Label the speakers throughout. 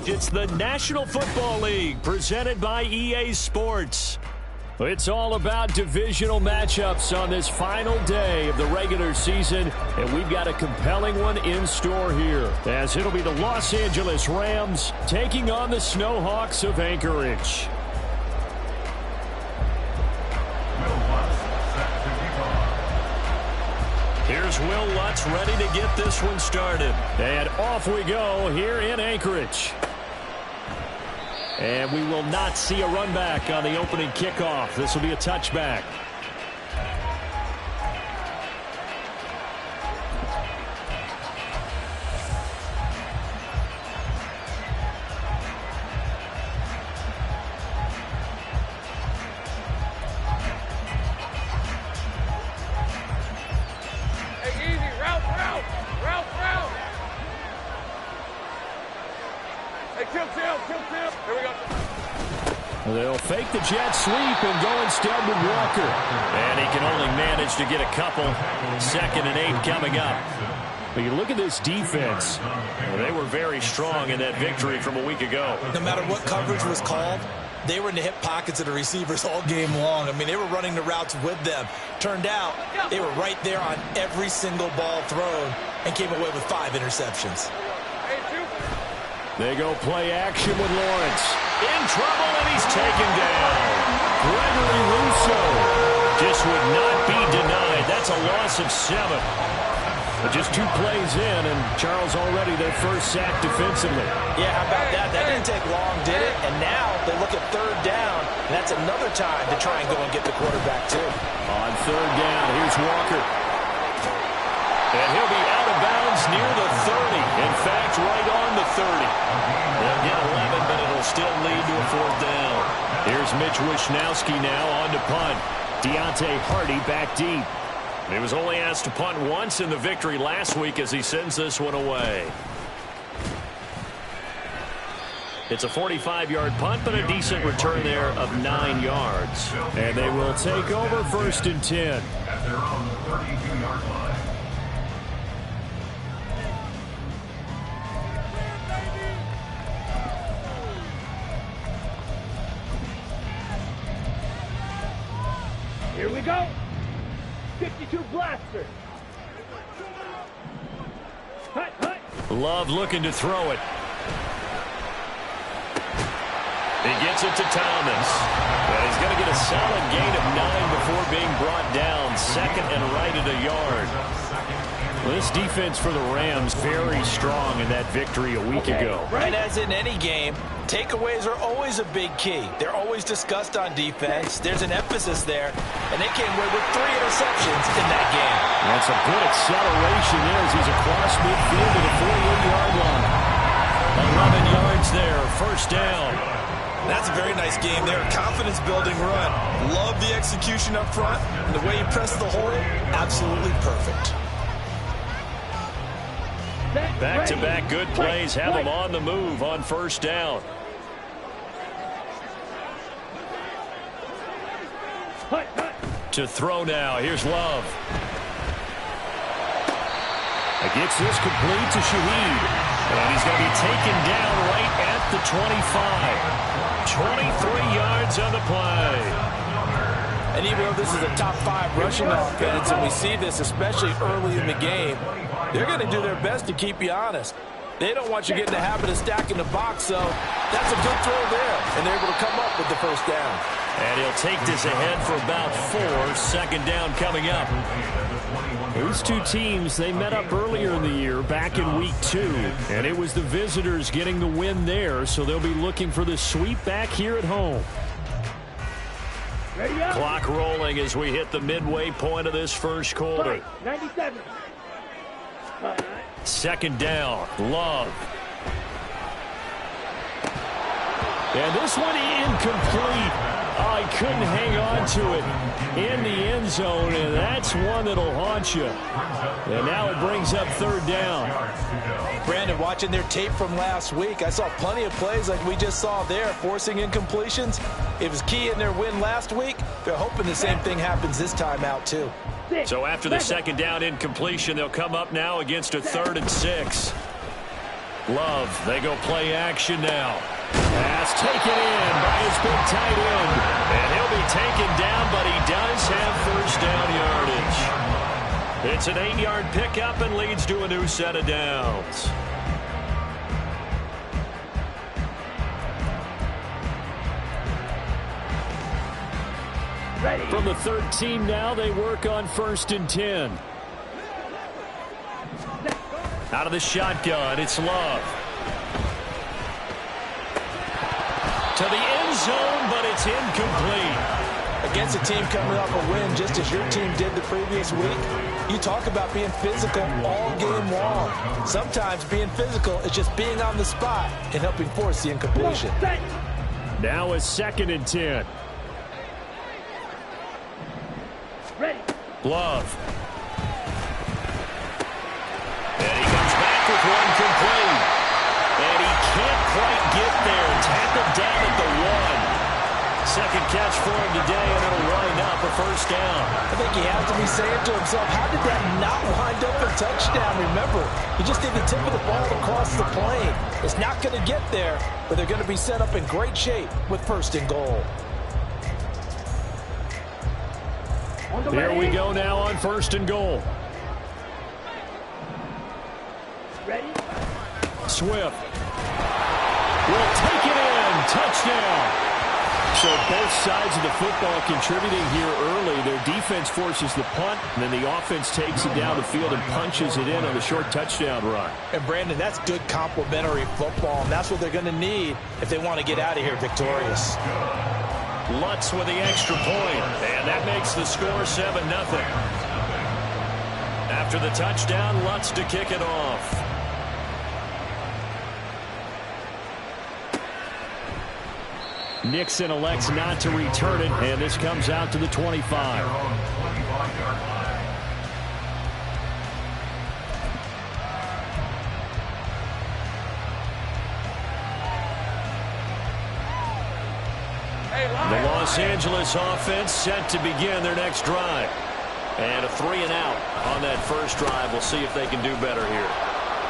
Speaker 1: It's the National Football League presented by EA Sports. It's all about divisional matchups on this final day of the regular season, and we've got a compelling one in store here, as it'll be the Los Angeles Rams taking on the Snowhawks of Anchorage. Here's Will Lutz ready to get this one started. And off we go here in Anchorage. And we will not see a run back on the opening kickoff. This will be a touchback. They'll fake the jet sweep and go instead with Walker. And he can only manage to get a couple. 2nd and 8 coming up. But you look at this defense. Well, they were very strong in that victory from a week ago.
Speaker 2: No matter what coverage was called, they were in the hip pockets of the receivers all game long. I mean, they were running the routes with them. Turned out, they were right there on every single ball thrown and came away with 5 interceptions.
Speaker 1: They go play action with Lawrence. In trouble, and he's taken down. Gregory Rousseau just would not be denied. That's a loss of 7. But just 2 plays in, and Charles already their first sack defensively.
Speaker 2: Yeah, how about that? That didn't take long, did it? And now they look at 3rd down, and that's another time to try and go and get the quarterback, too.
Speaker 1: On 3rd down, here's Walker. And he'll be out of bounds near the 30. In fact, right on the 30. They'll get 11, but it'll still lead to a 4th down. Here's Mitch Wishnowski now on to punt. Deontay Hardy back deep. He was only asked to punt once in the victory last week as he sends this one away. It's a 45-yard punt, but a decent return there of 9 yards. And they will take over 1st and 10.
Speaker 3: At their own 32-yard line.
Speaker 4: Here we go. 52 blaster. Hut, hut.
Speaker 1: Love looking to throw it. He gets it to Thomas. But he's going to get a solid gain of 9 before being brought down. 2nd and right at a yard. Well, this defense for the Rams very strong in that victory a week ago.
Speaker 2: And as in any game, takeaways are always a big key. They're always discussed on defense. There's an emphasis there, and they came away with 3 interceptions in that game.
Speaker 1: That's a good acceleration there as he's across midfield to the 48-yard line. 11 yards there, 1st down.
Speaker 2: That's a very nice game there. Confidence-building run. Love the execution up front. And the way he pressed the hole, absolutely perfect.
Speaker 1: Back-to-back good plays have him on the move on 1st down. To throw now. Here's Love. Gets this complete to Shaheed. And he's going to be taken down right at the 25. 23 yards on the play.
Speaker 2: And even though this is a top 5 rushing offense, and we see this especially early in the game, they're going to do their best to keep you honest. They don't want you getting the habit of stacking the box, so that's a good throw there. And they're able to come up with the 1st down.
Speaker 1: And he'll take this ahead for about 4. 2nd down coming up. Those 2 teams, they met up earlier in the year, back in week 2. And it was the visitors getting the win there, so they'll be looking for the sweep back here at home. Clock rolling as we hit the midway point of this 1st quarter.
Speaker 4: 97.
Speaker 1: 2nd down, Love. And this one incomplete. Oh, he couldn't hang on to it in the end zone, and that's one that'll haunt you. And now it brings up 3rd down.
Speaker 2: Brandon, watching their tape from last week, I saw plenty of plays like we just saw there, forcing incompletions. It was key in their win last week. They're hoping the same thing happens this time out, too.
Speaker 1: So after the 2nd down incompletion, they'll come up now against a 3rd and 6. Love, they go play action now. Pass taken in by his big tight end. And he'll be taken down, but he does have first down yardage. It's an 8-yard pickup and leads to a new set of downs.
Speaker 4: Ready.
Speaker 1: From the 13 now, they work on 1st and 10. Out of the shotgun, it's Love. To the end zone, but it's incomplete.
Speaker 2: Against a team coming off a win just as your team did the previous week, you talk about being physical all game long. Sometimes being physical is just being on the spot and helping force the incompletion.
Speaker 1: Now a 2nd and 10.
Speaker 4: Ready.
Speaker 1: Love. And he comes back with one complete. And he can't quite get there. Tackled down at the 1. Second catch for him today, and it'll wind up a first down.
Speaker 2: I think he has to be saying to himself, how did that not wind up a touchdown? Remember, he just did the tip of the ball across the plane. It's not going to get there, but they're going to be set up in great shape with 1st and goal.
Speaker 1: Here we go now on 1st and goal.
Speaker 4: Ready.
Speaker 1: Swift will take it in. Touchdown. So both sides of the football contributing here early. Their defense forces the punt, and then the offense takes it down the field and punches it in on the short touchdown run.
Speaker 2: And, Brandon, that's good complementary football, and that's what they're going to need if they want to get out of here victorious.
Speaker 1: Lutz with the extra point, and that makes the score 7-0. After the touchdown, Lutz to kick it off. Nixon elects not to return it, and this comes out to the 25. The Los Angeles offense set to begin their next drive. And a 3-and-out on that first drive. We'll see if they can do better here.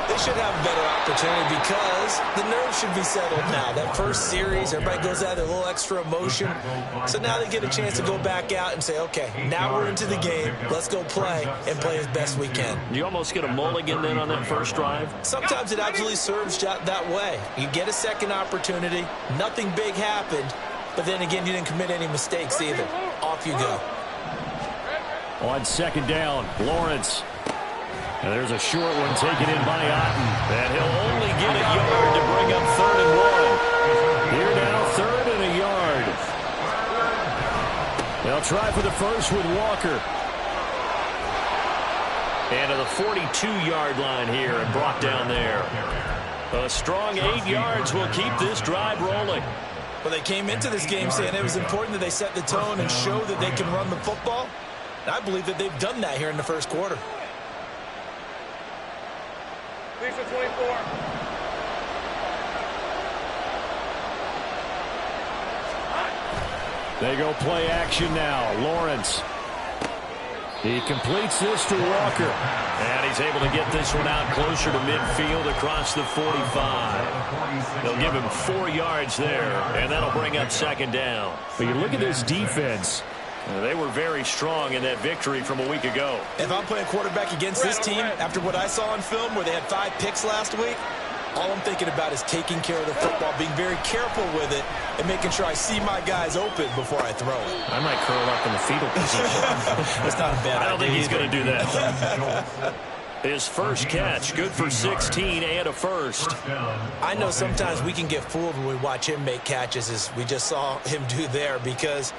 Speaker 2: They should have a better opportunity because the nerves should be settled now. That first series, everybody goes out with a little extra emotion. So now they get a chance to go back out and say, okay, now we're into the game. Let's go play and play as best we can.
Speaker 1: You almost get a mulligan then on that first drive?
Speaker 2: Sometimes it absolutely serves that way. You get a second opportunity. Nothing big happened. But then again, you didn't commit any mistakes either. Off you go.
Speaker 1: On 2nd down, Lawrence. And there's a short one taken in by Otten. And he'll only get a yard to bring up 3rd and 1. Here now, 3rd and a yard. They'll try for the first with Walker. And to the 42-yard line here and brought down there. A strong 8 yards will keep this drive rolling.
Speaker 2: Well, they came into this game saying it was important that they set the tone and show that they can run the football. And I believe that they've done that here in the first quarter.
Speaker 4: Lisa 24.
Speaker 1: They go play action now. Lawrence. He completes this to Walker. And he's able to get this one out closer to midfield across the 45. They'll give him 4 yards there, and that'll bring up 2nd down. But you look at this defense. They were very strong in that victory from a week ago.
Speaker 2: If I'm playing quarterback against this team, after what I saw on film where they had 5 picks last week, all I'm thinking about is taking care of the football, being very careful with it, and making sure I see my guys open before I throw it.
Speaker 1: I might curl up in the fetal position.
Speaker 2: That's not a bad idea.
Speaker 1: I don't think he's going to do that. His first catch, good for 16 and a first.
Speaker 2: I know sometimes we can get fooled when we watch him make catches, as we just saw him do there, because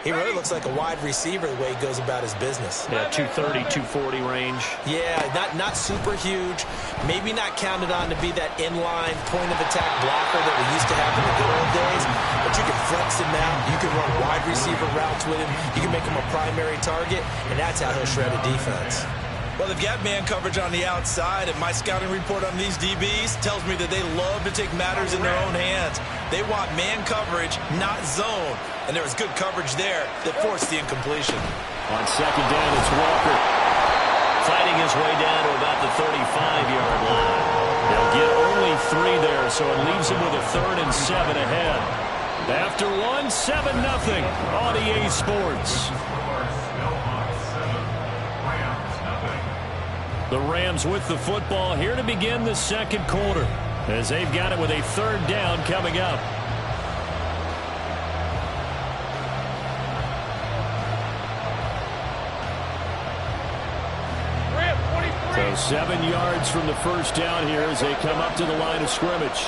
Speaker 2: he really looks like a wide receiver the way he goes about his business.
Speaker 1: Yeah, 230, 240 range.
Speaker 2: Yeah, not super huge. Maybe not counted on to be that inline point-of-attack blocker that we used to have in the good old days. But you can flex him out. You can run wide receiver routes with him. You can make him a primary target, and that's how he'll shred a defense. Well, they've got man coverage on the outside, and my scouting report on these DBs tells me that they love to take matters in their own hands. They want man coverage, not zone. And there was good coverage there that forced the incompletion.
Speaker 1: On 2nd down, it's Walker. Fighting his way down to about the 35-yard line. They'll get only 3 there, so it leaves them with a 3rd and 7 ahead. After 1, 7-0 on EA Sports. The Rams with the football here to begin the second quarter, as they've got it with a 3rd down coming up. So 7 yards from the first down here as they come up to the line of scrimmage.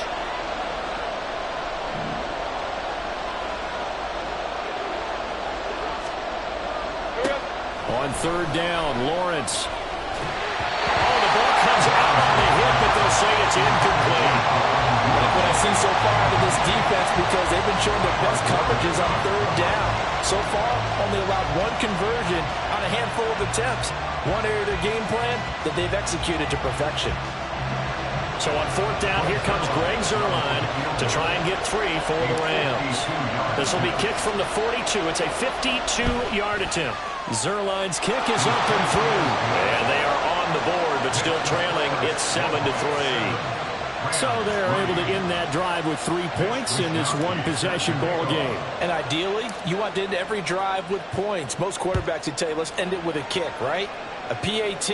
Speaker 1: On 3rd down, Lawrence. Oh, the ball comes out on the hit, but they'll say it's incomplete.
Speaker 2: Like what I've seen so far out of this defense, because they've been showing their best coverages on 3rd down. So far, only allowed 1 conversion on a handful of attempts. One area of their game plan that they've executed to perfection.
Speaker 1: So on 4th down, here comes Greg Zuerlein to try and get 3 for the Rams. This will be kicked from the 42. It's a 52-yard attempt. Zuerlein's kick is up and through. And they are on the board, but still trailing. It's 7-3. So they're able to end that drive with 3 points in this one-possession ball game.
Speaker 2: And ideally, you want to end every drive with points. Most quarterbacks would tell you, let's end it with a kick, right? A PAT,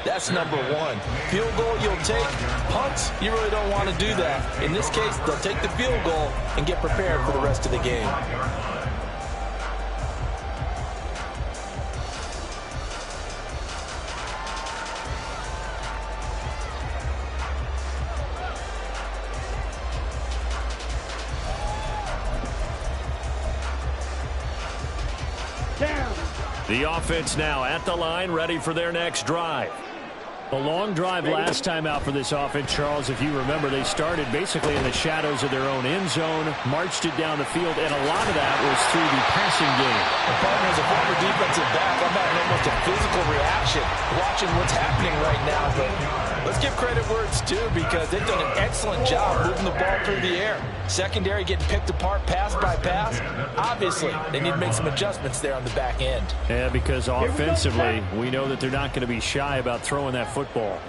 Speaker 2: that's number 1. Field goal you'll take. Punts, you really don't want to do that. In this case, they'll take the field goal and get prepared for the rest of the game.
Speaker 1: The offense now at the line, ready for their next drive. A long drive last time out for this offense, Charles. If you remember, they started basically in the shadows of their own end zone, marched it down the field, and a lot of that was through the passing game.
Speaker 2: The partner is a former defensive back. I'm having almost a physical reaction watching what's happening right now. But let's give credit where it's due, because they've done an excellent job moving the ball through the air. Secondary getting picked apart pass by pass. Obviously, they need to make some adjustments there on the back end.
Speaker 1: Yeah, because offensively, we know that they're not going to be shy about throwing that football.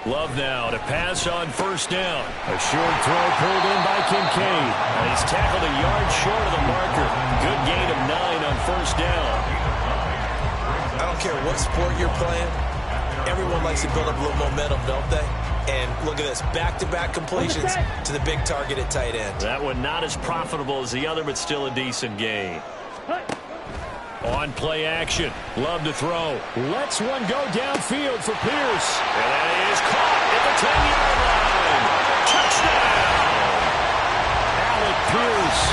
Speaker 1: Love now to pass on 1st down. A short throw pulled in by Kincaid. And he's tackled a yard short of the marker. Good gain of 9 on 1st down.
Speaker 2: I don't care what sport you're playing. Everyone likes to build up a little momentum, don't they? And look at this, back-to-back completions to the big target at tight end.
Speaker 1: That one not as profitable as the other, but still a decent gain. On play action, Love to throw. Lets one go downfield for Pierce. And that is caught at the 10-yard line. Touchdown! Alec Pierce,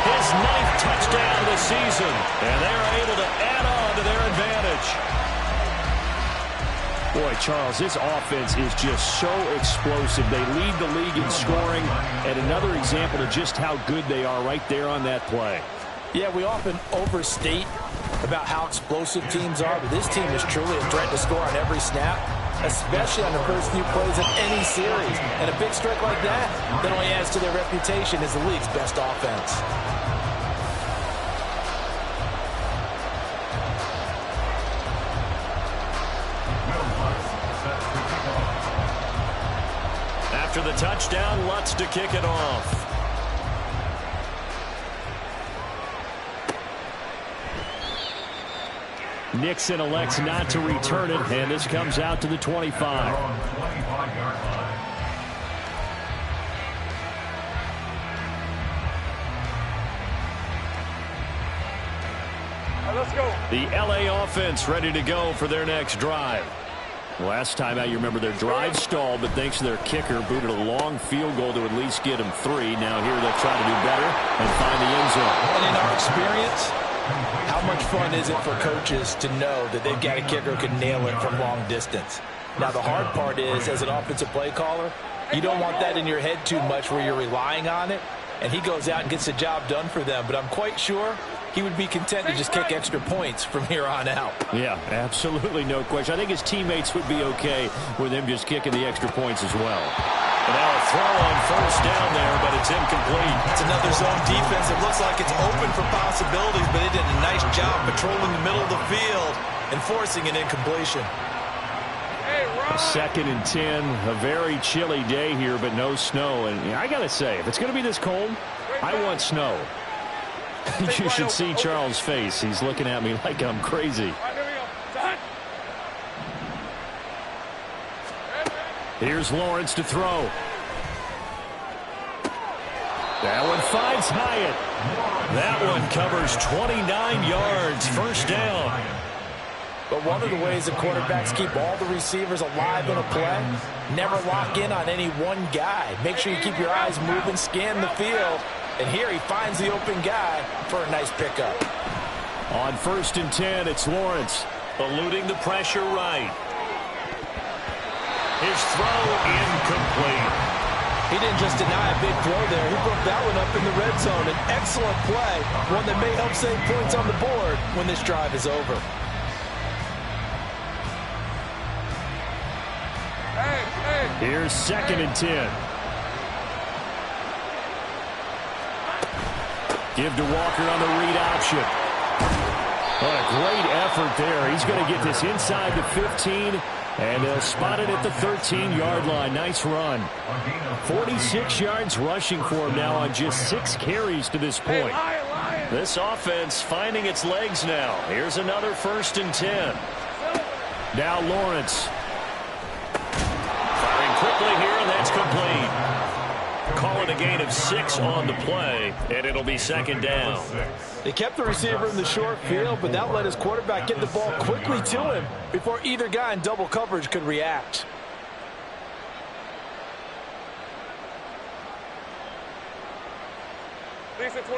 Speaker 1: his 9th touchdown of the season. And they're able to add on to their advantage. Boy, Charles, this offense is just so explosive. They lead the league in scoring, and another example of just how good they are right there on that play.
Speaker 2: Yeah, we often overstate about how explosive teams are, but this team is truly a threat to score on every snap, especially on the first few plays of any series. And a big strike like that only adds to their reputation as the league's best offense.
Speaker 1: After the touchdown, Lutz to kick it off. Nixon elects not to return it, and this comes out to the 25.
Speaker 4: Let's go.
Speaker 1: The LA offense ready to go for their next drive. Last time out, you remember their drive stalled, but thanks to their kicker, booted a long field goal to at least get them 3. Now here they'll try to do better and find the end zone.
Speaker 2: And in our experience, how much fun is it for coaches to know that they've got a kicker who can nail it from long distance? Now, the hard part is, as an offensive play caller, you don't want that in your head too much where you're relying on it, and he goes out and gets the job done for them. But I'm quite sure he would be content to just kick extra points from here on out.
Speaker 1: Yeah, absolutely no question. I think his teammates would be okay with him just kicking the extra points as well. And now a throw on 1st down there, but it's incomplete.
Speaker 2: It's another zone defense. It looks like it's open for possibilities, but they did a nice job patrolling the middle of the field and forcing an incompletion.
Speaker 1: Second and 10, a very chilly day here, but no snow. And I got to say, if it's going to be this cold, I want snow. You should see Charles' face. He's looking at me like I'm crazy. Here's Lawrence to throw. That one finds Hyatt. That one covers 29 yards. First down.
Speaker 2: But one of the ways that quarterbacks keep all the receivers alive in a play, never lock in on any one guy. Make sure you keep your eyes moving, scan the field. And here he finds the open guy for a nice pickup.
Speaker 1: On 1st and 10, it's Lawrence. Eluding the pressure right. His throw incomplete.
Speaker 2: He didn't just deny a big throw there. He broke that one up in the red zone. An excellent play, one that may help save points on the board when this drive is over.
Speaker 1: Here's 2nd and 10. Give to Walker on the read option. What a great effort there. He's going to get this inside the 15, and they'll spot it at the 13-yard line. Nice run. 46 yards rushing for him now on just 6 carries to this point. This offense finding its legs now. Here's another 1st and 10. Now Lawrence. Firing quickly here, and that's complete. Calling a gain of 6 on the play, and it'll be 2nd down.
Speaker 2: They kept the receiver in the short field, but that let his quarterback get the ball quickly to him before either guy in double coverage could react.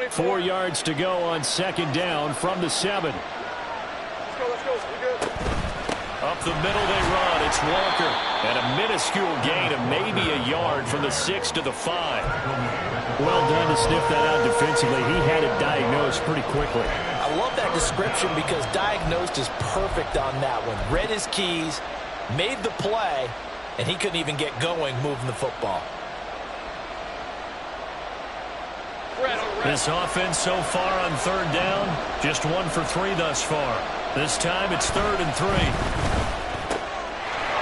Speaker 1: Four yards to go on 2nd down from the 7.
Speaker 4: Let's go. We're good.
Speaker 1: Up the middle they run. It's Walker. And a minuscule gain of maybe a yard from the 6 to the 5. Well done to sniff that out defensively. He had it diagnosed pretty quickly.
Speaker 2: I love that description because diagnosed is perfect on that one. Read his keys, made the play, and he couldn't even get going moving the football.
Speaker 1: This offense so far on 3rd down, just 1 for 3 thus far. This time it's 3rd and 3.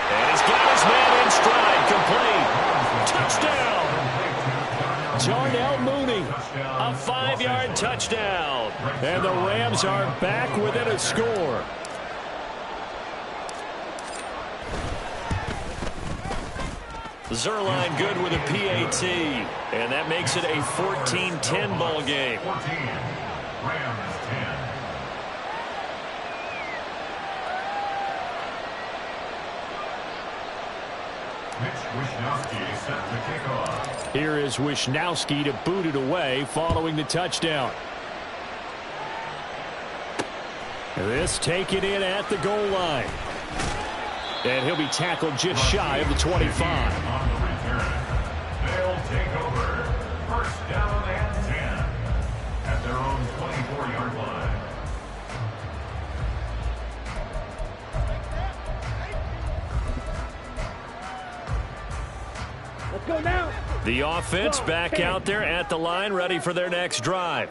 Speaker 1: And he's got his man in stride, complete. Touchdown. Darnell Mooney, a 5-yard touchdown. And the Rams are back within a score. Zerline good with a PAT, and that makes it a 14-10 ball game.
Speaker 3: 14, Rams 10. Mitch Wishnowsky set to kick off.
Speaker 1: Here is Wishnowsky to boot it away following the touchdown. This taken in at the goal line. And he'll be tackled just shy of the 25.
Speaker 3: On the return, they'll take over. 1st down and 10 at their own 24-yard line.
Speaker 4: Let's go now.
Speaker 1: The offense back out there at the line, ready for their next drive.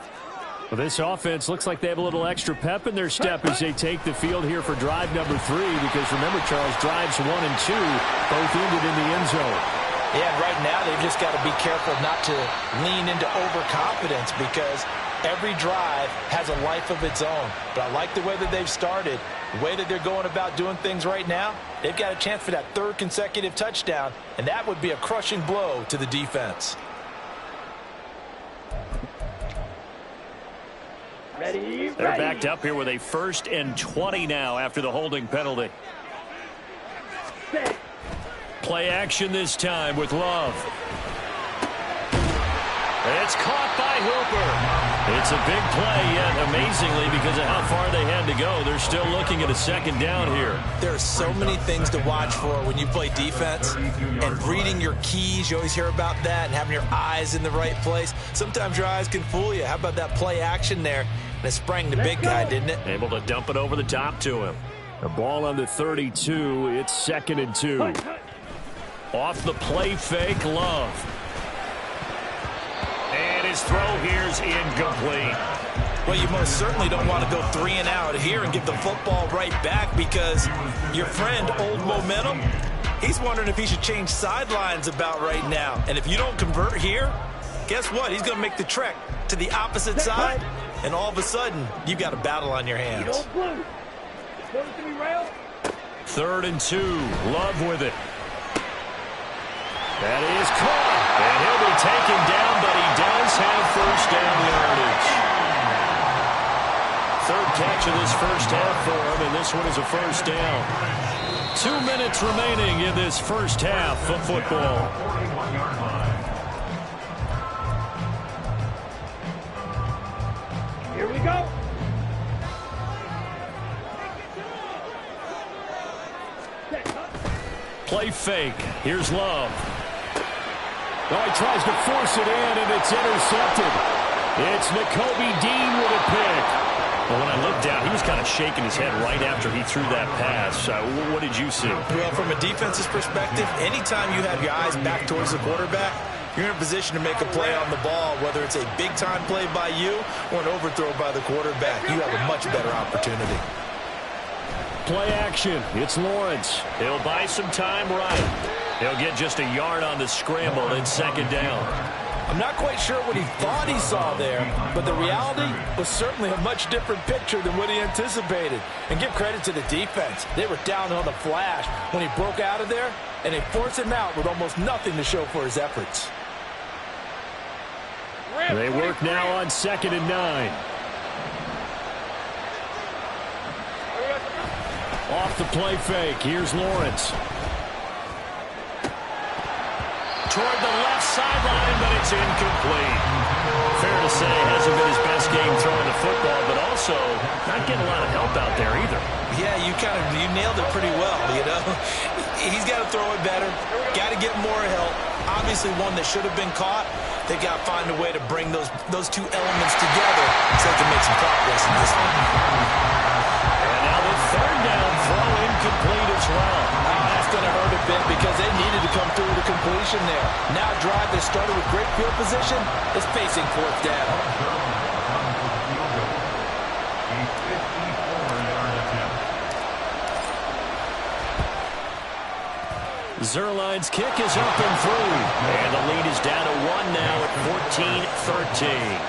Speaker 1: Well, this offense looks like they have a little extra pep in their step as they take the field here for drive number 3, because remember, Charles, drives 1 and 2 both ended in the end zone.
Speaker 2: Yeah, and right now they've just got to be careful not to lean into overconfidence because every drive has a life of its own. But I like the way that they've started, the way that they're going about doing things right now. They've got a chance for that 3rd consecutive touchdown, and that would be a crushing blow to the defense.
Speaker 1: They're backed up here with a 1st and 20 now after the holding penalty. Play action this time with Love. It's caught by Hooper. It's a big play, yet amazingly, because of how far they had to go, they're still looking at a 2nd down here.
Speaker 2: There are so many things to watch for when you play defense, and reading your keys, you always hear about that, and having your eyes in the right place. Sometimes your eyes can fool you. How about that play action there? And it sprang the big guy, didn't it?
Speaker 1: Able to dump it over the top to him. The ball on the 32. It's 2nd and 2. Off the play fake, Love. And his throw here's incomplete.
Speaker 2: Well, you most certainly don't want to go 3 and out here and give the football right back, because your friend, Old Momentum, he's wondering if he should change sidelines about right now. And if you don't convert here, guess what? He's going to make the trek to the opposite side, and all of a sudden, you've got a battle on your hands.
Speaker 1: 3rd and 2. Love with it. That is caught. And he'll be taken down, but he does have first down yardage. 3rd catch of this first half for him, and this one is a first down. 2 minutes remaining in this first half of football.
Speaker 4: Here we go.
Speaker 1: Play fake. Here's Love. Oh, he tries to force it in, and it's intercepted. It's Nakobe Dean with a pick. Well, when I looked down, he was kind of shaking his head right after he threw that pass. What did you see?
Speaker 2: Well, from a defense's perspective, anytime you have your eyes back towards the quarterback, you're in a position to make a play on the ball, whether it's a big-time play by you or an overthrow by the quarterback. You have a much better opportunity.
Speaker 1: Play action. It's Lawrence. He'll buy some time right. He'll get just a yard on the scramble and 2nd down.
Speaker 2: I'm not quite sure what he thought he saw there, but the reality was certainly a much different picture than what he anticipated. And give credit to the defense. They were down on the flash when he broke out of there, and they forced him out with almost nothing to show for his efforts.
Speaker 1: They work now on 2nd and 9. Off the play fake. Here's Lawrence. Toward the left sideline, but it's incomplete. Fair to say, hasn't been his best game throwing the football, but also not getting a lot of help out there either.
Speaker 2: Yeah, you nailed it pretty well, you know. He's got to throw it better, got to get more help. Obviously one that should have been caught. They've got to find a way to bring those two elements together so they can make some progress in this one.
Speaker 1: And now the 3rd down throw incomplete as well.
Speaker 2: That's going to hurt a bit because they needed to come through the completion there. Now a drive that started with great field position is facing 4th down.
Speaker 1: Zerline's kick is up and through. And the lead is down to 1 now at 14-13.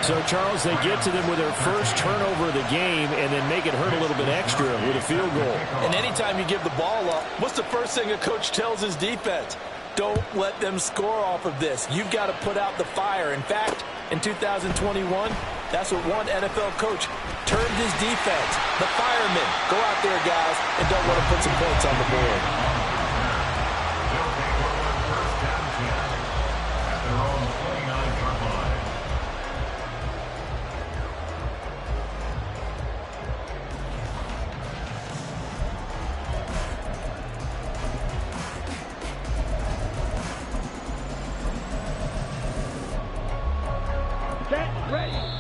Speaker 1: So, Charles, they get to them with their first turnover of the game and then make it hurt a little bit extra with a field goal.
Speaker 2: And anytime you give the ball up, what's the first thing a coach tells his defense? Don't let them score off of this. You've got to put out the fire. In fact, in 2021, that's what one NFL coach termed his defense. The firemen. Go out there, guys, and don't let them put some points on the board.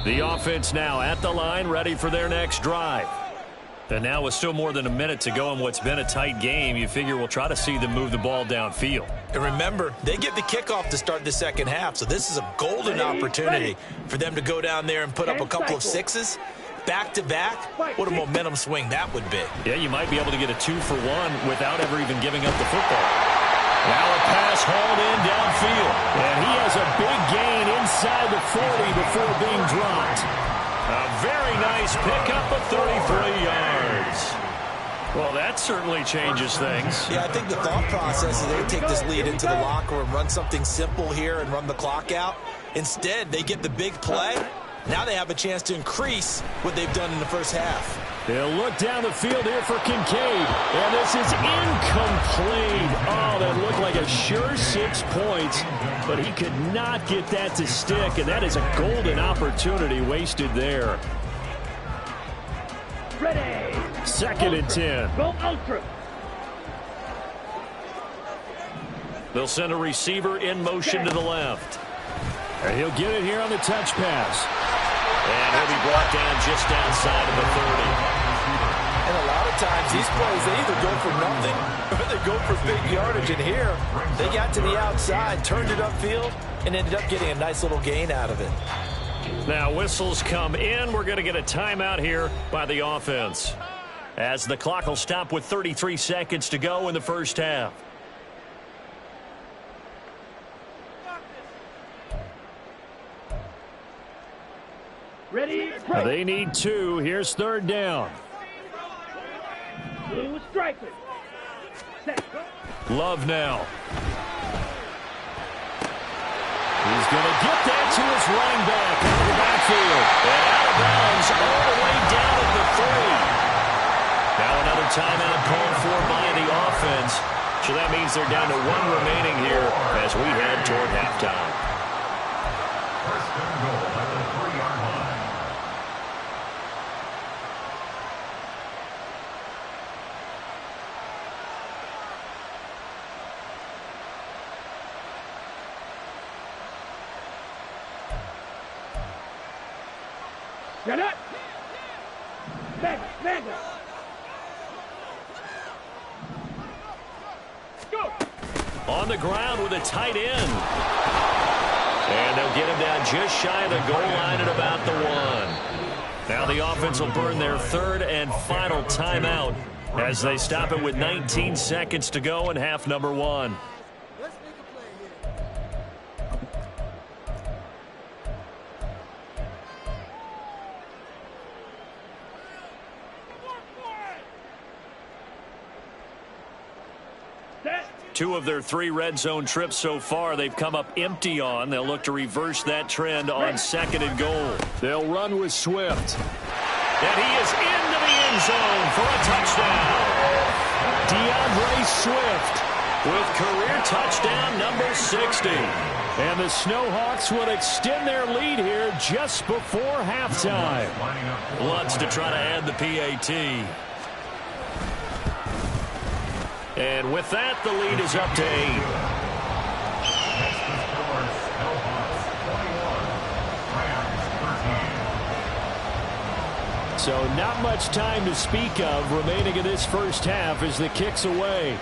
Speaker 1: The offense now at the line, ready for their next drive. And now with still more than a minute to go in what's been a tight game, you figure we'll try to see them move the ball downfield.
Speaker 2: And remember, they get the kickoff to start the second half, so this is a golden opportunity for them to go down there and put up a couple of sixes. Back-to-back, what a momentum swing that would be.
Speaker 1: Yeah, you might be able to get a 2-for-1 without ever even giving up the football. Now a pass hauled in downfield. And he has a big gain inside the 40 before being dropped. A very nice pickup of 33 yards. Well, that certainly changes things.
Speaker 2: Yeah, I think the thought process is they take this lead into the locker room, run something simple here and run the clock out. Instead, they get the big play. Now they have a chance to increase what they've done in the first half.
Speaker 1: They'll look down the field here for Kincaid. And this is incomplete. Oh, that looked like a sure 6 points. But he could not get that to stick. And that is a golden opportunity wasted there.
Speaker 4: Ready.
Speaker 1: 2nd and 10.
Speaker 4: Go ultra.
Speaker 1: They'll send a receiver in motion to the left. And he'll get it here on the touch pass. And he'll be brought down just outside of the 30.
Speaker 2: And a lot of times these plays, they either go for nothing or they go for big yardage. And here, they got to the outside, turned it upfield, and ended up getting a nice little gain out of it.
Speaker 1: Now whistles come in. We're going to get a timeout here by the offense, as the clock will stop with 33 seconds to go in the first half.
Speaker 4: Ready?
Speaker 1: They need 2. Here's third down.
Speaker 4: Blue striker. Set.
Speaker 1: Love now. He's going to get that to his running back out of the backfield. And out of bounds all the way down at the 3. Now another timeout called for by the offense. So that means they're down to 1 remaining here as we head toward halftime.
Speaker 3: First and goal at the 3-yard line.
Speaker 4: Get up. Back. Go.
Speaker 1: On the ground with a tight end. And they'll get him down just shy of the goal line at about the 1. Now the offense will burn their third and final timeout as they stop it with 19 seconds to go in half number 1.
Speaker 5: Let's make a play here.
Speaker 4: Set.
Speaker 1: 2 of their 3 red zone trips so far they've come up empty on. They'll look to reverse that trend on second and goal. They'll run with Swift. And he is into the end zone for a touchdown. DeAndre Swift with career touchdown number 60. And the Snowhawks will extend their lead here just before halftime. Wants to try to add the PAT. And with that, the lead is up to 8. So not much time to speak of remaining in this first half as the kick's away.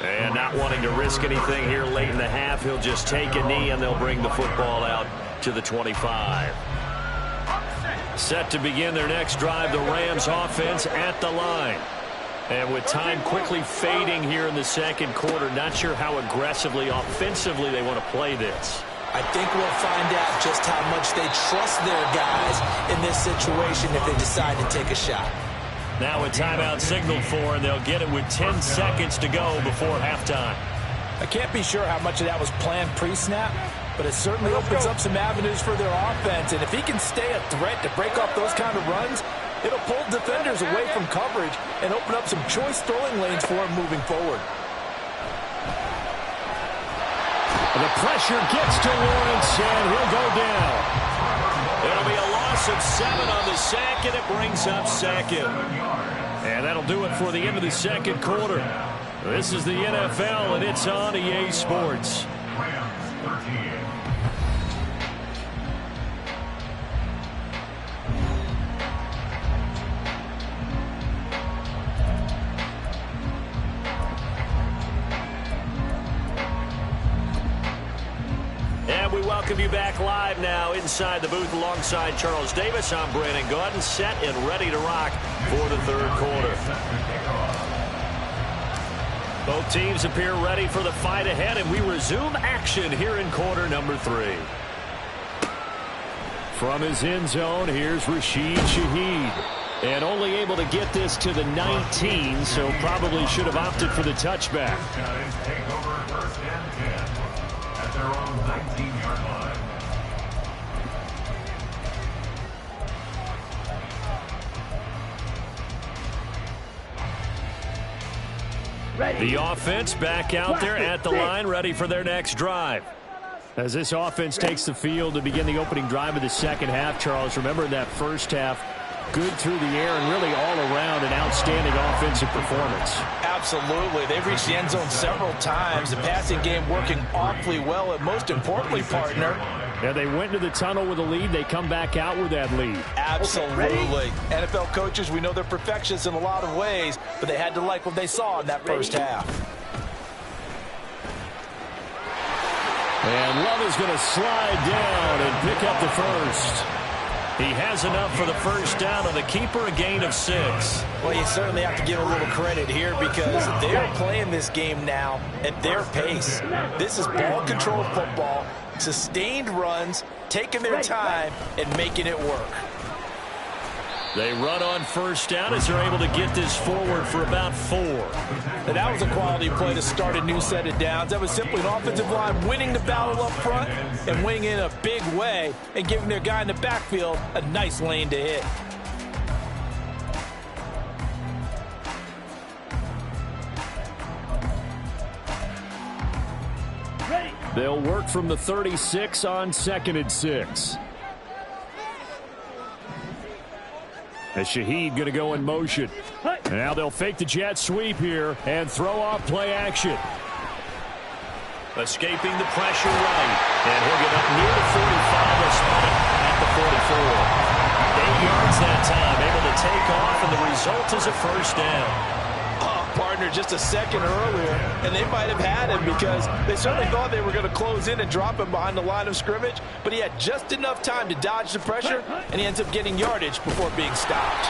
Speaker 1: And not wanting to risk anything here late in the half, he'll just take a knee and they'll bring the football out to the 25. Set to begin their next drive, the Rams offense at the line. And with time quickly fading here in the second quarter, not sure how aggressively, offensively they want to play this.
Speaker 2: I think we'll find out just how much they trust their guys in this situation if they decide to take a shot.
Speaker 1: Now a timeout signaled for, and they'll get it with 10 seconds to go before halftime.
Speaker 2: I can't be sure how much of that was planned pre-snap, but it certainly opens up some avenues for their offense. And if he can stay a threat to break off those kind of runs, it'll pull defenders away from coverage and open up some choice throwing lanes for him moving forward.
Speaker 1: The pressure gets to Lawrence, and he'll go down. It'll be a loss of 7 on the sack, and it brings up second. And that'll do it for the end of the second quarter. This is the NFL, and it's on EA Sports. And we welcome you back live now inside the booth alongside Charles Davis. I'm Brandon Gaudin, set and ready to rock for the third quarter. Both teams appear ready for the fight ahead, and we resume action here in quarter number 3. From his end zone, here's Rashid Shaheed. And only able to get this to the 19, so probably should have opted for the touchback.
Speaker 3: Take over first and 10 at their own 19-yard line.
Speaker 1: The offense back out there at the line, ready for their next drive. As this offense takes the field to begin the opening drive of the second half, Charles, remember that first half, good through the air and really all around an outstanding offensive performance.
Speaker 2: Absolutely. They've reached the end zone several times. The passing game working awfully well, and most importantly, partner,
Speaker 1: And they went to the tunnel with a lead. They come back out with that lead.
Speaker 2: Absolutely. NFL coaches, we know they're perfectionists in a lot of ways, but they had to like what they saw in that first half.
Speaker 1: And Love is going to slide down and pick up the first. He has enough for the first down, and the keeper a gain of 6.
Speaker 2: Well, you certainly have to give a little credit here because they're playing this game now at their pace. This is ball control football, sustained runs, taking their time, and making it work.
Speaker 1: They run on first down as they're able to get this forward for about 4.
Speaker 2: And that was a quality play to start a new set of downs. That was simply an offensive line winning the battle up front and winning in a big way and giving their guy in the backfield a nice lane to hit.
Speaker 1: They'll work from the 36 on 2nd and 6. As Shaheed going to go in motion. And now they'll fake the jet sweep here and throw off play action. Escaping the pressure right. And he'll get up near the 45. They'll spot it at the 44. 8 yards that time. Able to take off, and the result is a first down.
Speaker 2: Partner just a second earlier, and they might have had him because they certainly thought they were going to close in and drop him behind the line of scrimmage, but he had just enough time to dodge the pressure, and he ends up getting yardage before being stopped.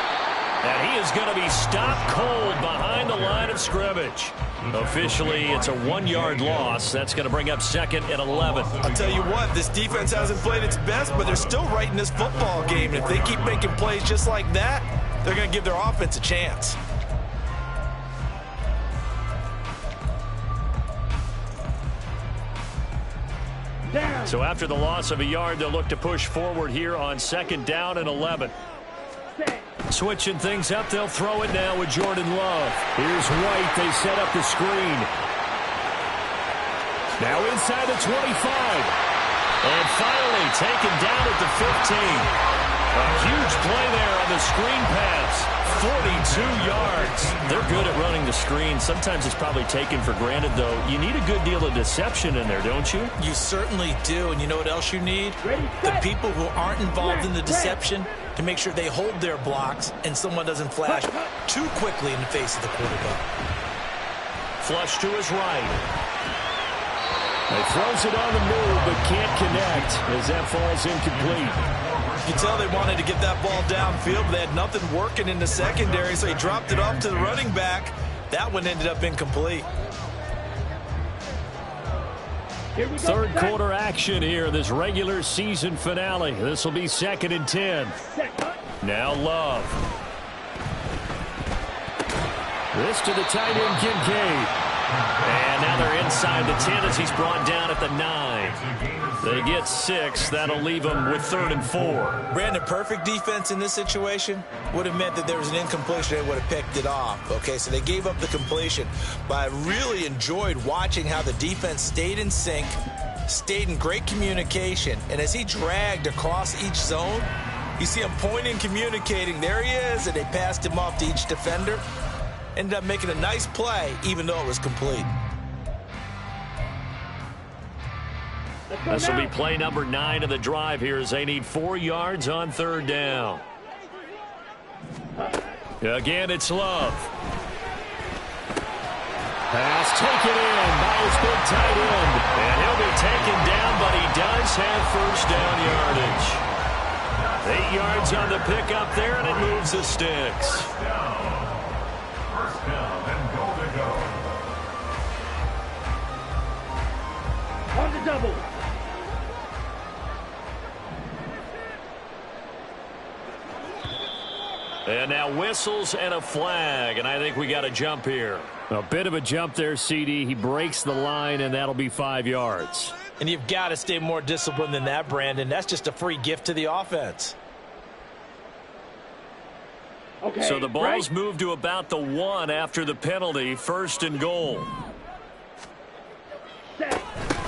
Speaker 1: And he is going to be stopped cold behind the line of scrimmage. Officially, it's a 1-yard loss. That's going to bring up 2nd and 11.
Speaker 2: I'll tell you what, this defense hasn't played its best, but they're still right in this football game. And if they keep making plays just like that, they're going to give their offense a chance.
Speaker 1: So after the loss of a yard, they'll look to push forward here on 2nd down and 11. Switching things up, they'll throw it now with Jordan Love. Here's White. They set up the screen. Now inside the 25. And finally taken down at the 15. A huge play there on the screen pass. 42 yards. They're good at running the screen. Sometimes it's probably taken for granted, though. You need a good deal of deception in there, don't you?
Speaker 2: You certainly do. And you know what else you need? The people who aren't involved in the deception to make sure they hold their blocks and someone doesn't flash too quickly in the face of the quarterback.
Speaker 1: Flush to his right. He throws it on the move but can't connect as that falls incomplete.
Speaker 2: You can tell they wanted to get that ball downfield, but they had nothing working in the secondary, so he dropped it off to the running back. That one ended up incomplete.
Speaker 1: Third quarter action here, this regular season finale. This will be 2nd and 10. Now Love. This to the tight end, Kincaid. And now they're inside the 10 as he's brought down at the 9. They get 6. That'll leave them with 3rd and 4.
Speaker 2: Brandon, perfect defense in this situation would have meant that there was an incompletion. They would have picked it off. Okay, so they gave up the completion. But I really enjoyed watching how the defense stayed in sync, stayed in great communication. And as he dragged across each zone, you see him pointing, communicating. There he is, and they passed him off to each defender. Ended up making a nice play, even though it was complete.
Speaker 1: This will be play number 9 of the drive here as they need 4 yards on 3rd down. Again, it's Love. Pass taken in by his big tight end. And he'll be taken down, but he does have first down yardage. 8 yards on the pickup there, and it moves the sticks.
Speaker 3: First down and goal to go.
Speaker 4: On the double.
Speaker 1: And now whistles and a flag, and I think we got a jump here. A bit of a jump there, CD. He breaks the line, and that'll be 5 yards.
Speaker 2: And you've got to stay more disciplined than that, Brandon. That's just a free gift to the offense.
Speaker 4: Okay,
Speaker 1: so the ball's moved to about the 1 after the penalty. 1st and goal.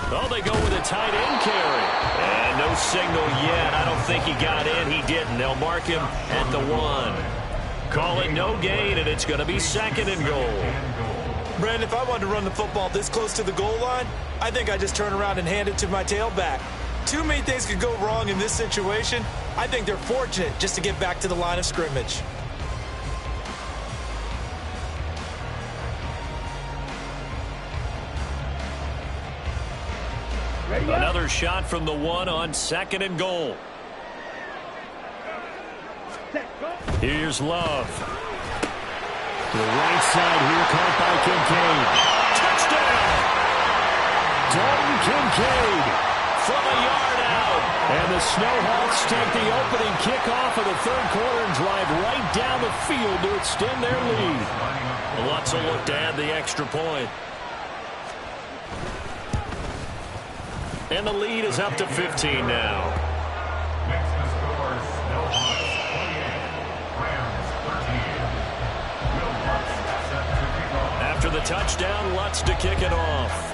Speaker 1: Oh, they go with a tight end carry. And no signal yet. I don't think he got in. He didn't. They'll mark him at the 1. Call it no gain, and it's going to be 2nd and goal.
Speaker 2: Brandon, if I wanted to run the football this close to the goal line, I think I just turn around and hand it to my tailback. Too many things could go wrong in this situation. I think they're fortunate just to get back to the line of scrimmage.
Speaker 1: Another shot from the one on 2nd and goal. Here's Love. To the right side here, caught by Kincaid. Touchdown! Dalton Kincaid from a yard out. And the Snowhawks take the opening kickoff of the 3rd quarter and drive right down the field to extend their lead. Lots of look to add the extra point. And the lead is up to 15 now.
Speaker 3: Makes the score Snowhawks 28, Rams 13. Will Lutz set to kick off.
Speaker 1: After the touchdown, Lutz to kick it off.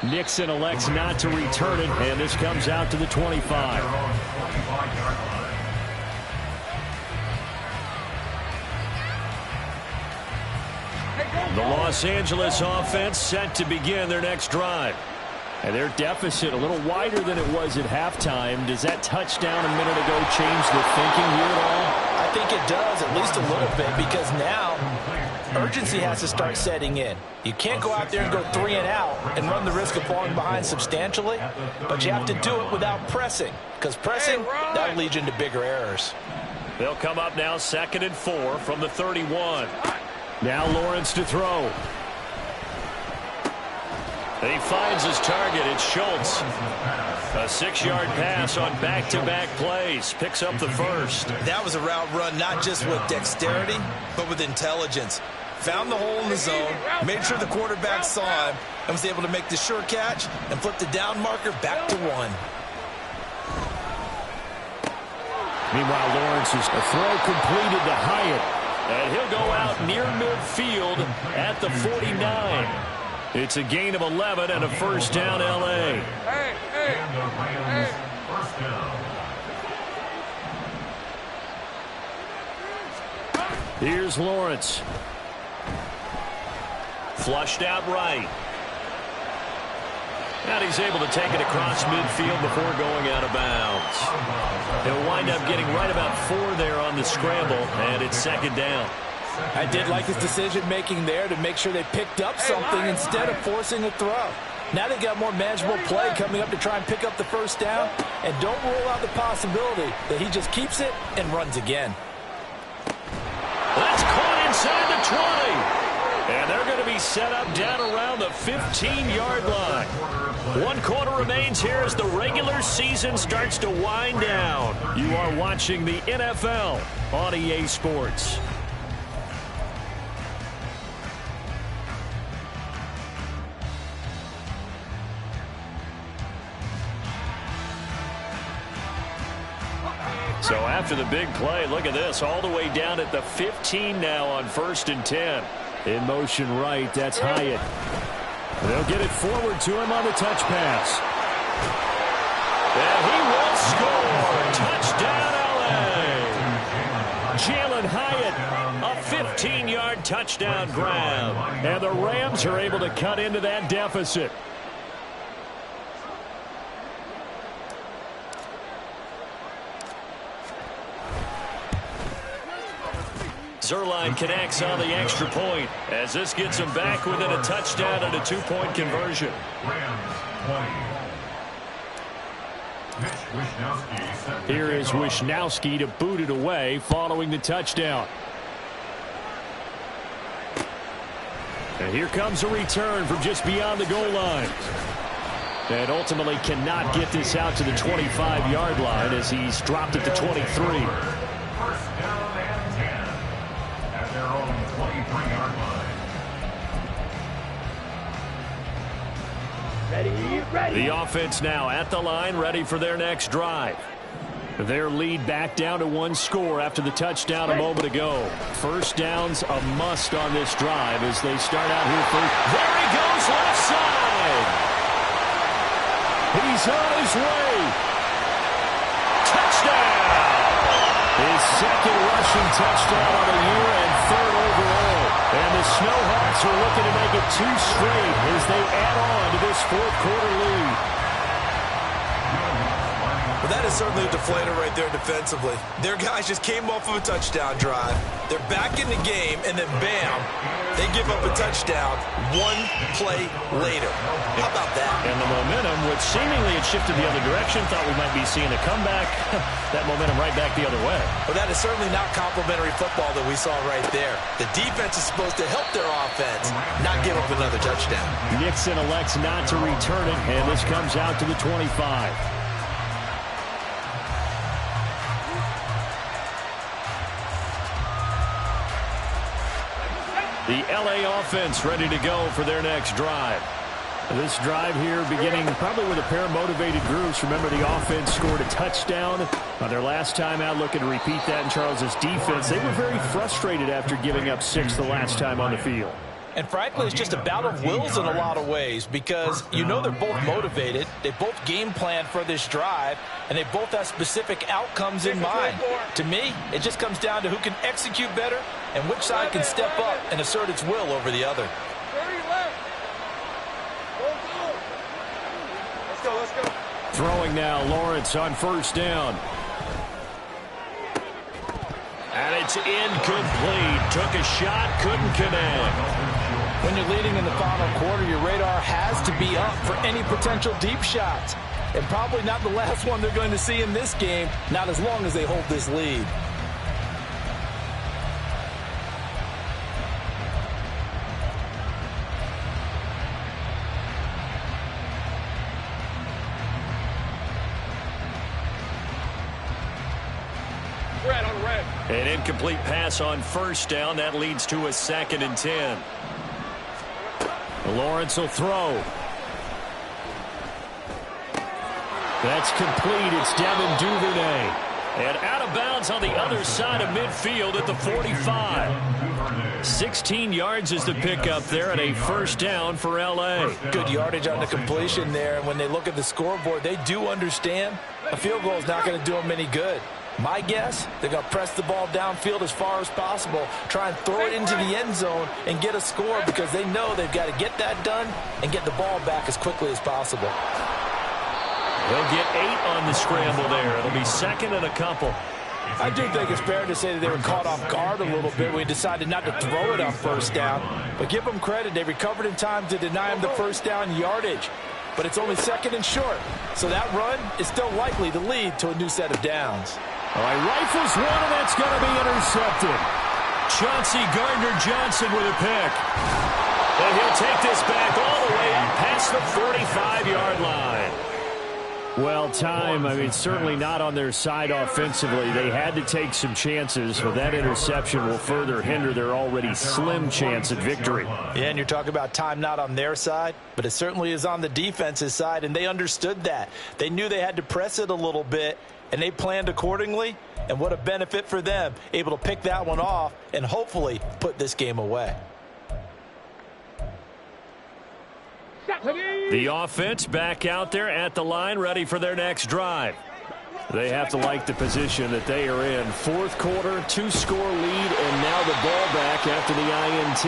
Speaker 1: Nixon elects not to return it, and this comes out to the 25.
Speaker 3: Their own 25-yard line.
Speaker 1: The Los Angeles offense set to begin their next drive. And their deficit a little wider than it was at halftime. Does that touchdown a minute ago change the thinking here at all?
Speaker 2: I think it does, at least a little bit, because now urgency has to start setting in. You can't go out there and go 3 and out and run the risk of falling behind substantially, but you have to do it without pressing, because pressing, that'll lead you into bigger errors.
Speaker 1: They'll come up now 2nd and 4 from the 31. Now Lawrence to throw. And he finds his target. It's Schultz. A 6-yard pass on back-to-back plays. Picks up the first.
Speaker 2: That was a route run not just with dexterity, but with intelligence. Found the hole in the zone, made sure the quarterback saw him, and was able to make the sure catch and flip the down marker back to 1.
Speaker 1: Meanwhile, Lawrence is a throw completed to Hyatt. And he'll go out near midfield at the 49. It's a gain of 11 and a first down, L.A.
Speaker 3: And the Rams first down.
Speaker 1: Here's Lawrence. Flushed out right. And he's able to take it across midfield before going out of bounds. He'll wind up getting right about 4 there on the scramble, and it's 2nd down.
Speaker 2: I did like his decision-making there to make sure they picked up something instead of forcing a throw. Now they got more manageable play coming up to try and pick up the first down, and don't rule out the possibility that he just keeps it and runs again.
Speaker 1: That's caught inside the 20. And they're going to be set up down around the 15-yard line. 1 quarter remains here as the regular season starts to wind down. You are watching the NFL on EA Sports. So after the big play, look at this, all the way down at the 15 now on 1st and 10. In motion right, that's Hyatt. They'll get it forward to him on the touch pass. And he will score. Touchdown, L.A. Jalen Hyatt, a 15-yard touchdown grab. And the Rams are able to cut into that deficit. Zerline connects on the extra point as this gets him back within a touchdown and a 2-point conversion. Here is Wisnowski to boot it away following the touchdown. And here comes a return from just beyond the goal line. And ultimately cannot get this out to the 25-yard line as he's dropped at the 23.
Speaker 3: First down and 10 at their own 23-yard line.
Speaker 4: Ready.
Speaker 1: The offense now at the line, ready for their next drive. Their lead back down to 1 score after the touchdown a moment ago. First down's a must on this drive as they start out here first. There he goes, left side. He's on his way. Touchdown! His second rushing touchdown of the year and 3rd overall. And the Snowhawks are looking to make it 2 straight as they add on to this fourth-quarter lead.
Speaker 2: Well, that is certainly a deflator right there defensively. Their guys just came off of a touchdown drive. They're back in the game, and then bam, they give up a touchdown 1 play later. How about that?
Speaker 1: And the momentum, which seemingly had shifted the other direction, thought we might be seeing a comeback. That momentum right back the other way.
Speaker 2: Well, that is certainly not complimentary football that we saw right there. The defense is supposed to help their offense, not give up another touchdown.
Speaker 1: Nixon elects not to return it, and this comes out to the 25. The LA offense ready to go for their next drive. This drive here beginning probably with a pair of motivated groups. Remember, the offense scored a touchdown on their last time out, looking to repeat that in Charles's defense. They were very frustrated after giving up 6 the last time on the field.
Speaker 2: And frankly, it's just a battle of wills in a lot of ways because you know they're both motivated. They both game plan for this drive, and they both have specific outcomes in mind. To me, it just comes down to who can execute better and which side can step up and assert its will over the other.
Speaker 5: Let's go.
Speaker 1: Throwing now, Lawrence on first down. And it's incomplete. Took a shot, couldn't connect.
Speaker 2: When you're leading in the final quarter, your radar has to be up for any potential deep shots. And probably not the last one they're going to see in this game, not as long as they hold this lead.
Speaker 1: An incomplete pass on first down. That leads to a 2nd and 10. Lawrence will throw. That's complete. It's Devin Duvernay. And out of bounds on the other side of midfield at the 45. 16 yards is the pickup there and a first down for L.A.
Speaker 2: Good yardage on the completion there. And when they look at the scoreboard, they do understand a field goal is not going to do them any good. My guess, they're going to press the ball downfield as far as possible, try and throw it into the end zone and get a score because they know they've got to get that done and get the ball back as quickly as possible.
Speaker 1: He'll get 8 on the scramble there. It'll be 2nd and a couple.
Speaker 2: I do think it's fair to say that they were caught off guard a little bit when we decided not to throw it on first down. But give them credit. They recovered in time to deny him the first down yardage. But it's only 2nd and short. So that run is still likely to lead to a new set of downs.
Speaker 1: All right, rifles one, and that's going to be intercepted. Chauncey Gardner-Johnson with a pick. And he'll take this back all the way up past the 45-yard line. Well, certainly not on their side offensively. They had to take some chances, but that interception will further hinder their already slim chance at victory.
Speaker 2: Yeah, and you're talking about time not on their side, but it certainly is on the defense's side, and they understood that. They knew they had to press it a little bit, and they planned accordingly, and what a benefit for them, able to pick that one off and hopefully put this game away.
Speaker 1: The offense back out there at the line, ready for their next drive. They have to like the position that they are in. Fourth quarter, 2-score lead, and now the ball back after the INT.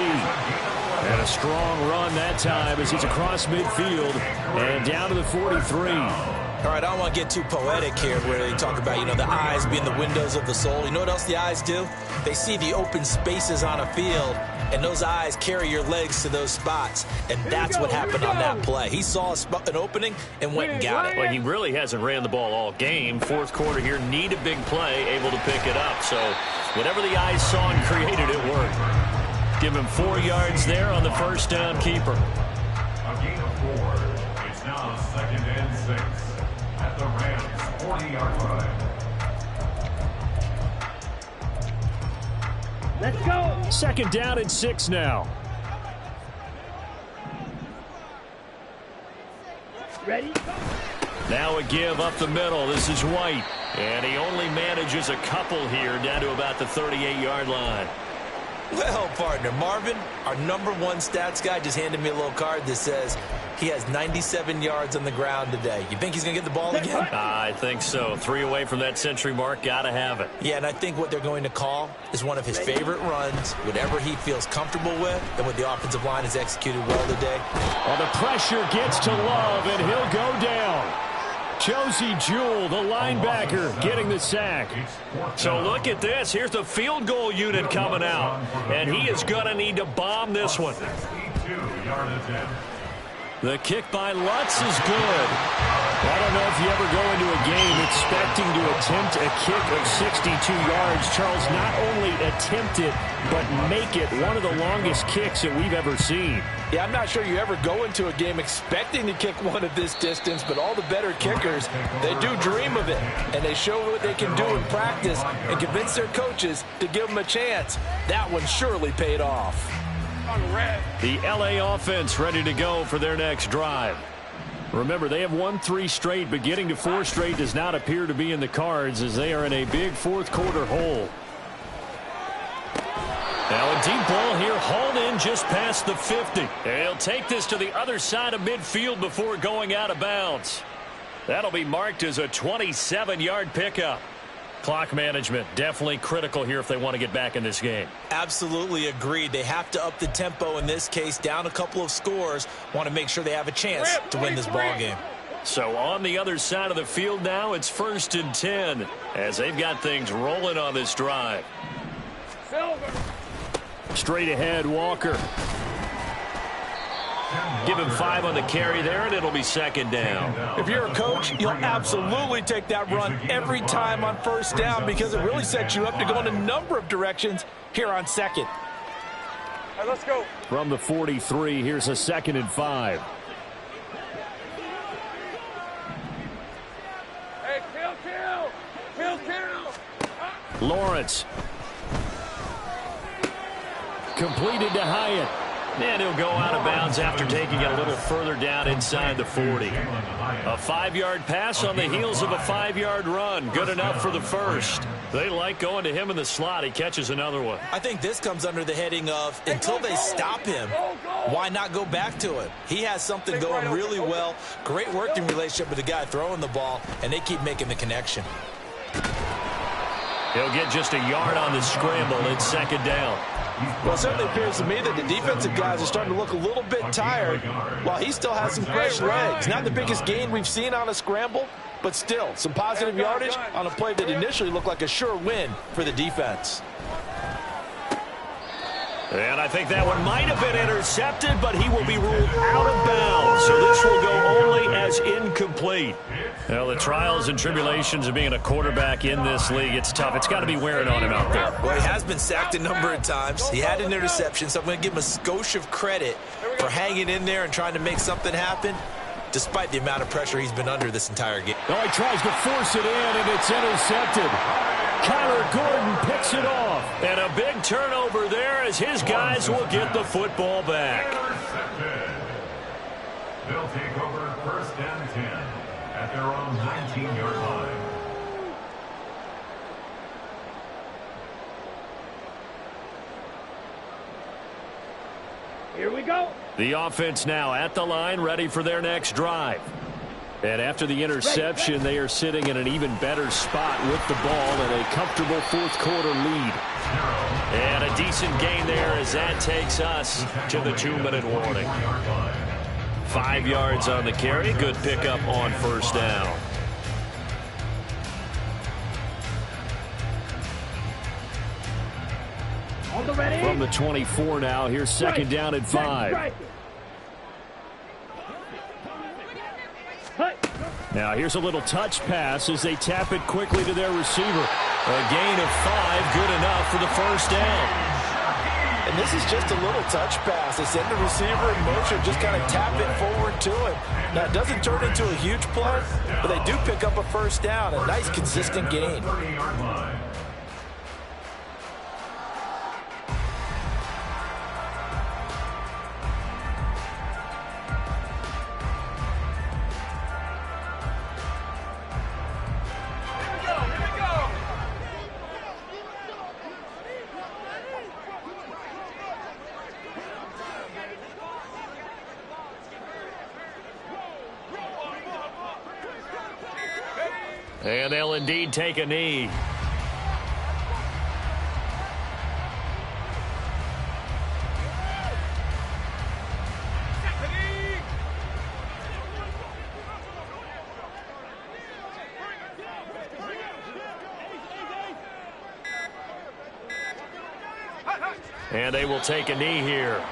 Speaker 1: And a strong run that time as he's across midfield and down to the 43.
Speaker 2: All right, I don't want to get too poetic here where they talk about, the eyes being the windows of the soul. You know what else the eyes do? They see the open spaces on a field, and those eyes carry your legs to those spots, and that's what happened on that play. He saw an opening and went and got it.
Speaker 1: Well, he really hasn't ran the ball all game. Fourth quarter here, need a big play, able to pick it up. So whatever the eyes saw and created, it worked. Give him 4 yards there on the first down keeper.
Speaker 3: A gain of 4. It's now 2nd and 6 at the Rams' 40-yard line.
Speaker 4: Let's go.
Speaker 1: 2nd down and 6 now.
Speaker 4: Ready?
Speaker 1: Now a give up the middle. This is White. And he only manages a couple here down to about the 38-yard line.
Speaker 2: Well, partner, Marvin, our #1 stats guy, just handed me a little card that says he has 97 yards on the ground today. You think he's going to get the ball again?
Speaker 1: I think so. 3 away from that century mark. Got to have it.
Speaker 2: Yeah, and I think what they're going to call is one of his favorite runs, whatever he feels comfortable with, and what the offensive line has executed well today.
Speaker 1: Well, the pressure gets to Love, and he'll go down. Josie Jewell, the linebacker, getting the sack. So look at this. Here's the field goal unit coming out. And he is going to need to bomb this one. The kick by Lutz is good. I don't know if you ever go into a game expecting to attempt a kick of 62 yards. Charles, not only attempt it, but make it one of the longest kicks that we've ever seen.
Speaker 2: Yeah, I'm not sure you ever go into a game expecting to kick one at this distance, but all the better kickers, they do dream of it, and they show what they can do in practice and convince their coaches to give them a chance. That one surely paid off.
Speaker 1: The LA offense ready to go for their next drive. Remember, they have won 3 straight, but getting to 4 straight does not appear to be in the cards as they are in a big fourth-quarter hole. Now a deep ball here, hauled in just past the 50. He'll take this to the other side of midfield before going out of bounds. That'll be marked as a 27-yard pickup. Clock management definitely critical here if they want to get back in this game.
Speaker 2: Absolutely agreed. They have to up the tempo in this case, down a couple of scores. Want to make sure they have a chance to win this ball game.
Speaker 1: So on the other side of the field now, it's 1st and 10 as they've got things rolling on this drive. Straight ahead, Walker. Give him 5 on the carry there, and it'll be 2nd down.
Speaker 2: If you're a coach, you'll absolutely take that run every time on 1st down because it really sets you up to go in a number of directions here on 2nd.
Speaker 4: All right, let's go.
Speaker 1: From the 43, here's a 2nd and 5.
Speaker 4: Hey, kill.
Speaker 1: Lawrence. Completed to Hyatt. And he'll go out of bounds after taking it a little further down inside the 40. A 5-yard pass on the heels of a 5-yard run. Good enough for the first. They like going to him in the slot. He catches another one.
Speaker 2: I think this comes under the heading of until they stop him, why not go back to it? He has something going really well. Great working relationship with the guy throwing the ball, and they keep making the connection.
Speaker 1: He'll get just a yard on the scramble. It's 2nd down.
Speaker 2: Well, it certainly appears to me that the defensive guys are starting to look a little bit tired while he still has some fresh legs. Not the biggest gain we've seen on a scramble, but still some positive yardage on a play that initially looked like a sure win for the defense.
Speaker 1: And I think that one might have been intercepted, but he will be ruled out of bounds. So this will go only as incomplete. Well, the trials and tribulations of being a quarterback in this league, it's tough. It's got to be wearing on him out there.
Speaker 2: Well, he has been sacked a number of times. He had an interception, so I'm going to give him a skosh of credit for hanging in there and trying to make something happen, despite the amount of pressure he's been under this entire game.
Speaker 1: Well, he tries to force it in, and it's intercepted. Kyler Gordon picks it off. And a big turnover there as his guys will get the football back.
Speaker 3: Intercepted. They'll take over 1st and 10 at their own 19-yard line.
Speaker 4: Here we go.
Speaker 1: The offense now at the line, ready for their next drive. And after the interception, they are sitting in an even better spot with the ball and a comfortable 4th-quarter lead. And a decent gain there as that takes us to the 2-minute warning. 5 yards on the carry. Good pickup on 1st down.
Speaker 4: On the ready.
Speaker 1: From the 24 now, here's 2nd down and 5.
Speaker 4: Right.
Speaker 1: Now here's a little touch pass as they tap it quickly to their receiver. A gain of 5, good enough for the 1st down.
Speaker 2: And this is just a little touch pass. They send the receiver in motion, just kind of tap it forward to him. Now, it doesn't turn into a huge play, but they do pick up a 1st down, a nice, consistent gain.
Speaker 3: 30-yard line.
Speaker 1: And they'll indeed take a knee. And they will take a knee here.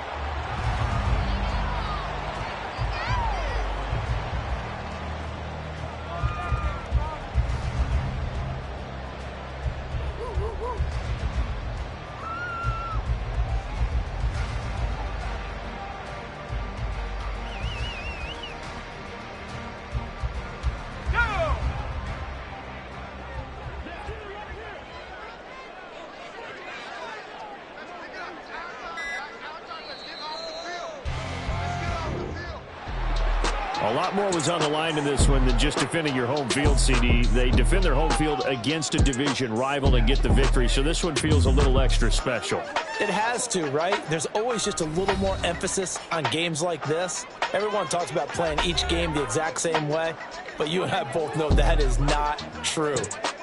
Speaker 1: A lot more was on the line in this one than just defending your home field, CD. They defend their home field against a division rival and get the victory, so this one feels a little extra special.
Speaker 2: It has to, right? There's always just a little more emphasis on games like this. Everyone talks about playing each game the exact same way, but you and I both know that is not true.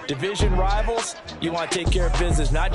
Speaker 2: Division rivals, you want to take care of business, not just